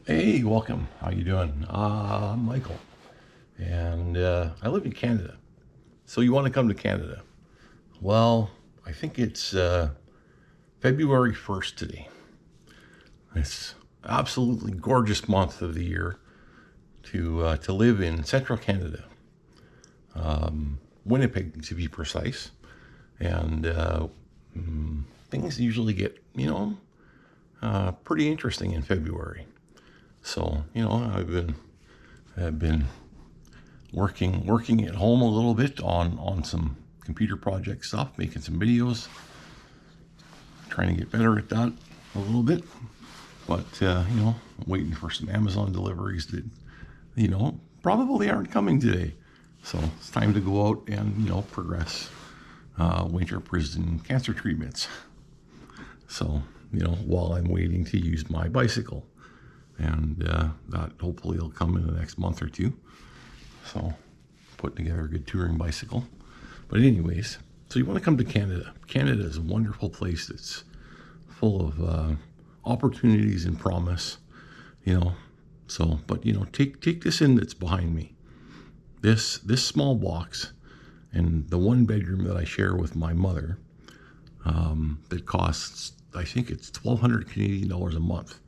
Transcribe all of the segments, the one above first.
Hey, welcome. How you doing? I'm Michael, and I live in Canada. So you want to come to Canada? Well, I think it's February 1st today. It's absolutely gorgeous month of the year to live in central Canada, Winnipeg to be precise, and things usually get pretty interesting in February. So I've been working at home a little bit on some computer project stuff, making some videos, trying to get better at that a little bit. But waiting for some Amazon deliveries that probably aren't coming today. So it's time to go out and progress winter prison cancer treatments. So while I'm waiting to use my bicycle, and that hopefully will come in the next month or two. So put together a good touring bicycle. But anyways, so you want to come to Canada. Canada is a wonderful place that's full of opportunities and promise, So, but take this in that's behind me. This small box and the one bedroom that I share with my mother, that costs, I think it's 1,200 Canadian dollars a month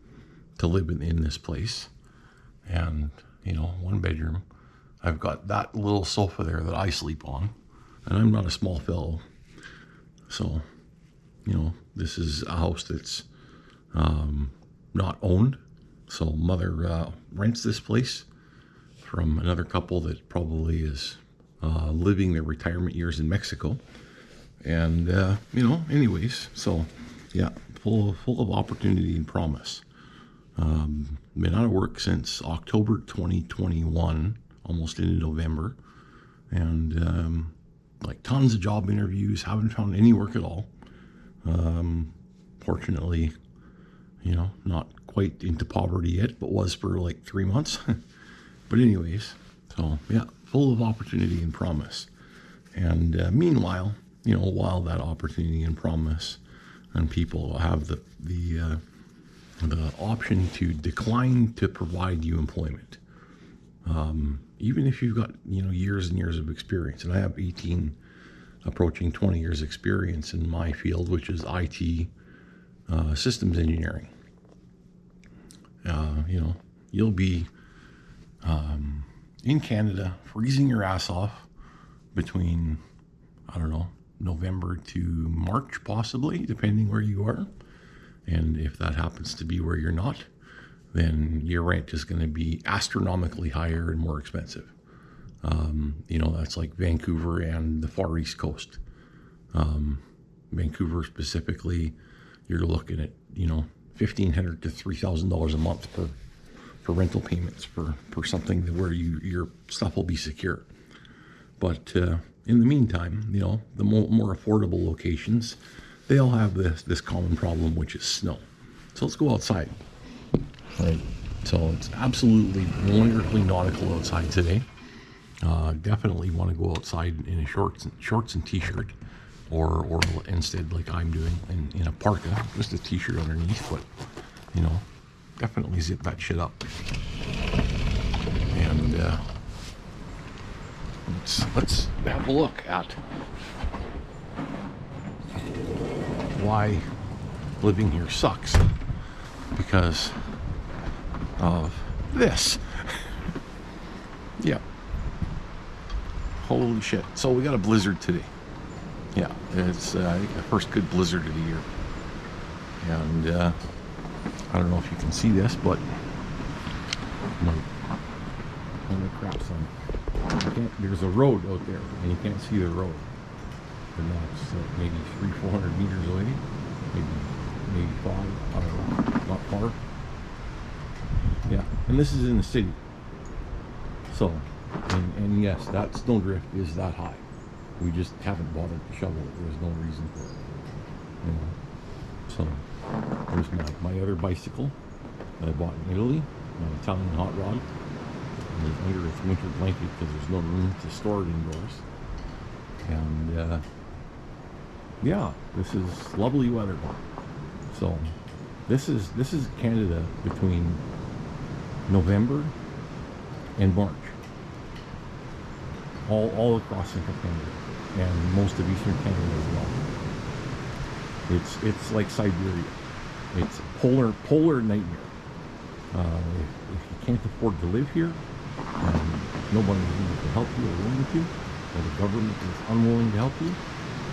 to live in this place. And one bedroom, I've got that little sofa there that I sleep on, and I'm not a small fellow. So this is a house that's not owned. So mother rents this place from another couple that probably is living their retirement years in Mexico. And anyways, so yeah, full of opportunity and promise. Been out of work since October 2021, almost into November, and like tons of job interviews. Haven't found any work at all. Fortunately, not quite into poverty yet, but was for like 3 months. But anyways, so yeah, full of opportunity and promise. And meanwhile, while that opportunity and promise, and people have the option to decline to provide you employment, even if you've got years and years of experience. And I have 18, approaching 20 years experience in my field, which is IT, systems engineering. You'll be in Canada freezing your ass off between, I don't know, November to March, possibly, depending where you are. And if that happens to be where you're not, then your rent is going to be astronomically higher and more expensive. That's like Vancouver and the far East Coast. Vancouver specifically, you're looking at, $1,500 to $3,000 a month for rental payments for something where your stuff will be secure. But in the meantime, the more affordable locations, they all have this common problem, which is snow. So let's go outside. Right. So it's absolutely wonderfully nautical outside today. Definitely want to go outside in a shorts and t-shirt, or instead, like I'm doing, in a parka, just a t-shirt underneath. But definitely zip that shit up. And let's have a look at why living here sucks, because of this. Yeah. Holy shit. So we got a blizzard today. Yeah, it's I think the first good blizzard of the year. And I don't know if you can see this, but holy crap, son. There's a road out there, and you can't see the road. And that's maybe 300-400 meters away, maybe 5, I don't know, not far. Yeah, and this is in the city. So, and yes, that snowdrift is that high. We just haven't bothered to shovel it. There's no reason for it. So, there's my other bicycle that I bought in Italy, my Italian hot rod. And it's under its winter blanket because there's no room to store it indoors. And yeah, this is lovely weather. So this is Canada between November, and March. All across central Canada and most of eastern Canada as well. It's like Siberia. It's polar nightmare. If you can't afford to live here, nobody is willing to help you or willing to, or the government is unwilling to help you,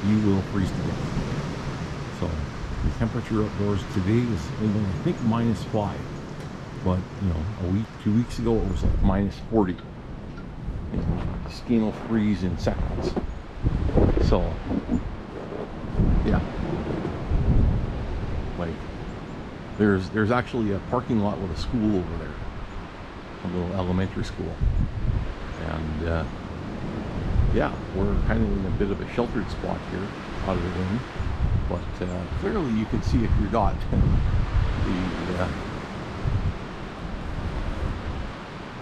you will freeze to death. So the temperature outdoors today is only, I think, -5. But, you know, a week, 2 weeks ago, it was like -40. And skin will freeze in seconds. So, yeah. Like, there's actually a parking lot with a school over there. A little elementary school. And, yeah, we're kind of in a bit of a sheltered spot here, out of the rain. But clearly you can see if you're not,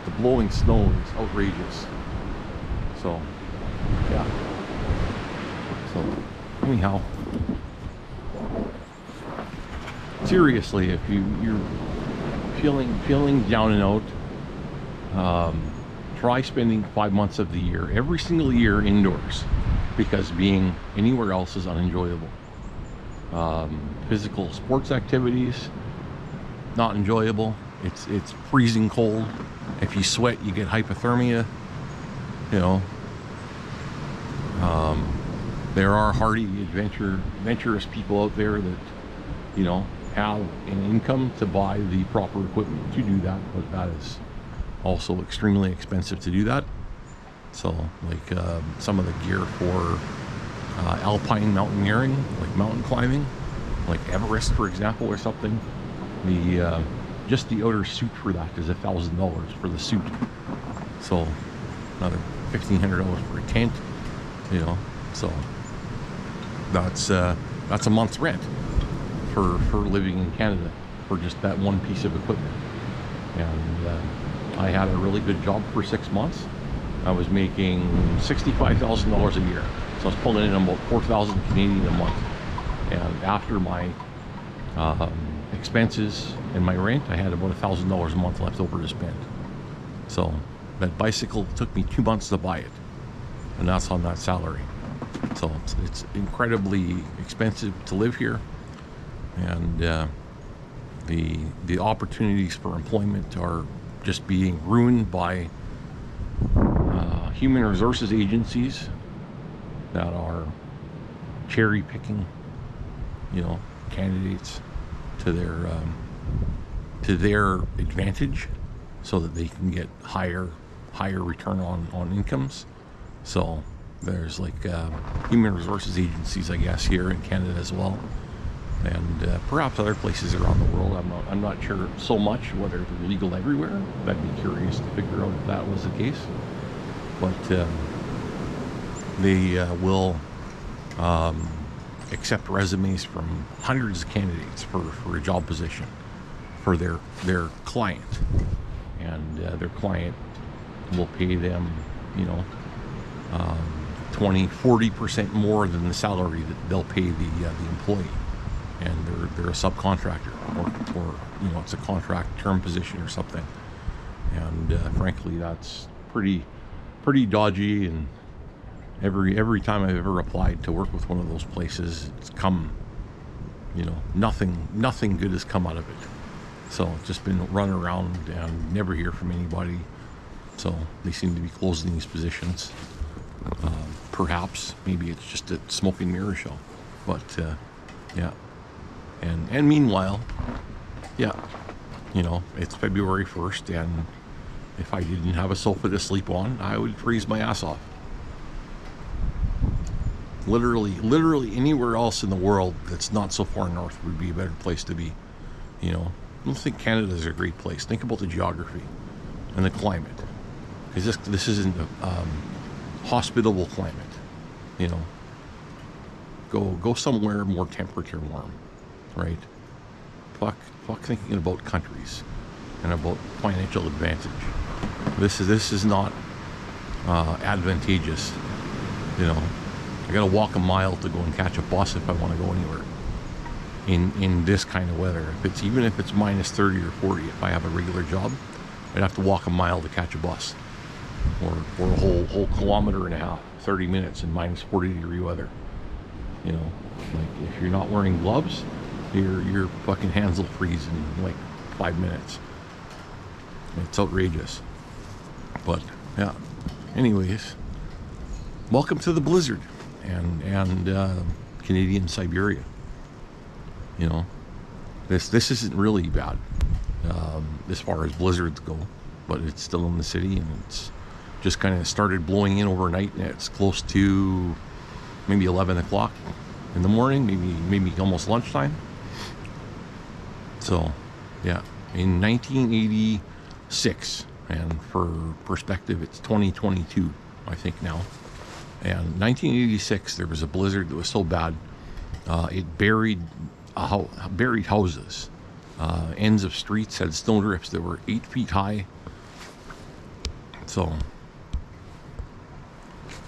the blowing snow is outrageous. So, yeah. So, anyhow, seriously, if you're feeling down and out, try spending 5 months of the year, every single year, indoors, because being anywhere else is unenjoyable. Physical sports activities, not enjoyable. It's freezing cold. If you sweat, you get hypothermia. You know, there are hardy, adventurous people out there that, you know, have an income to buy the proper equipment to do that, but that is also extremely expensive to do that. So, like some of the gear for alpine mountaineering, like mountain climbing, like Everest, for example, or something. Just the outer suit for that is $1,000 for the suit. So another $1,500 for a tent, you know. So that's a month's rent for living in Canada for just that one piece of equipment. And I had a really good job for 6 months. I was making $65,000 a year. So I was pulling in about 4,000 Canadian a month. And after my expenses and my rent, I had about $1,000 a month left over to spend. So that bicycle took me 2 months to buy it, and that's on that salary. So it's incredibly expensive to live here, and the opportunities for employment are just being ruined by human resources agencies that are cherry picking, you know, candidates to their advantage, so that they can get higher return on incomes. So there's like human resources agencies, I guess, here in Canada as well, and perhaps other places around the world. I'm not sure so much whether they're legal everywhere. I'd be curious to figure out if that was the case. But they will accept resumes from hundreds of candidates for a job position for their client, and their client will pay them, you know, 20-40% more than the salary that they'll pay the employee, and they're a subcontractor, or you know, it's a contract term position or something. And frankly, that's pretty dodgy. And every time I've ever applied to work with one of those places, it's come, you know, nothing good has come out of it. So it's just been run around and never hear from anybody. So they seem to be closing these positions. Perhaps maybe it's just a smoke and mirror show. But yeah, and meanwhile, yeah, you know, it's February 1st, and if I didn't have a sofa to sleep on, I would freeze my ass off. Literally anywhere else in the world that's not so far north would be a better place to be. You know, I don't think Canada's a great place. Think about the geography and the climate, because this isn't a hospitable climate. You know, go somewhere more temperature warm, right? Fuck thinking about countries and about financial advantage. This is not advantageous. You know, I gotta walk a mile to go and catch a bus if I want to go anywhere in this kind of weather. Even if it's minus 30 or 40, if I have a regular job, I'd have to walk a mile to catch a bus, or a whole kilometer and a half, 30 minutes in minus 40-degree weather. You know, like if you're not wearing gloves, your fucking hands will freeze in like 5 minutes. It's outrageous. But yeah, anyways, welcome to the blizzard and Canadian Siberia. You know, this isn't really bad as far as blizzards go, but it's still in the city, and it's just kind of started blowing in overnight, and it's close to maybe 11 o'clock in the morning, maybe almost lunchtime. So yeah, in 1986, and for perspective, it's 2022, I think now. And 1986, there was a blizzard that was so bad, it buried houses. Ends of streets had snowdrifts that were 8 feet high. So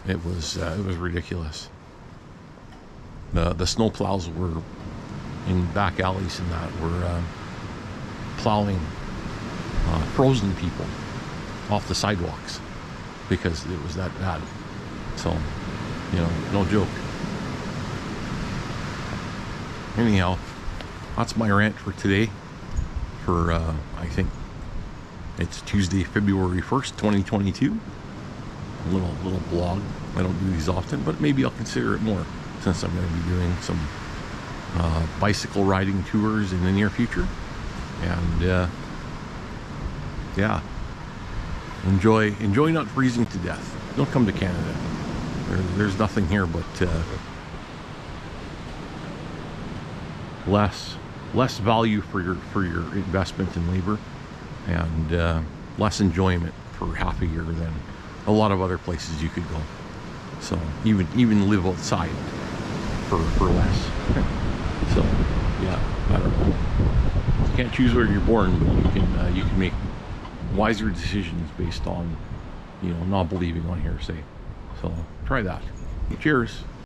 it was ridiculous. The snow plows were in back alleys and that were plowing frozen people off the sidewalks because it was that bad. So, you know, no joke. Anyhow, that's my rant for today. For I think it's Tuesday, February 1st, 2022. A little blog. I don't do these often, but maybe I'll consider it more since I'm going to be doing some bicycle riding tours in the near future. And yeah, enjoy not freezing to death. Don't come to Canada. There's nothing here but less value for your investment in labor, and less enjoyment for half a year than a lot of other places you could go. So even live outside for less. So yeah, I don't know. You can't choose where you're born, but you can make wiser decisions based on, you know, not believing on hearsay. So try that. Cheers.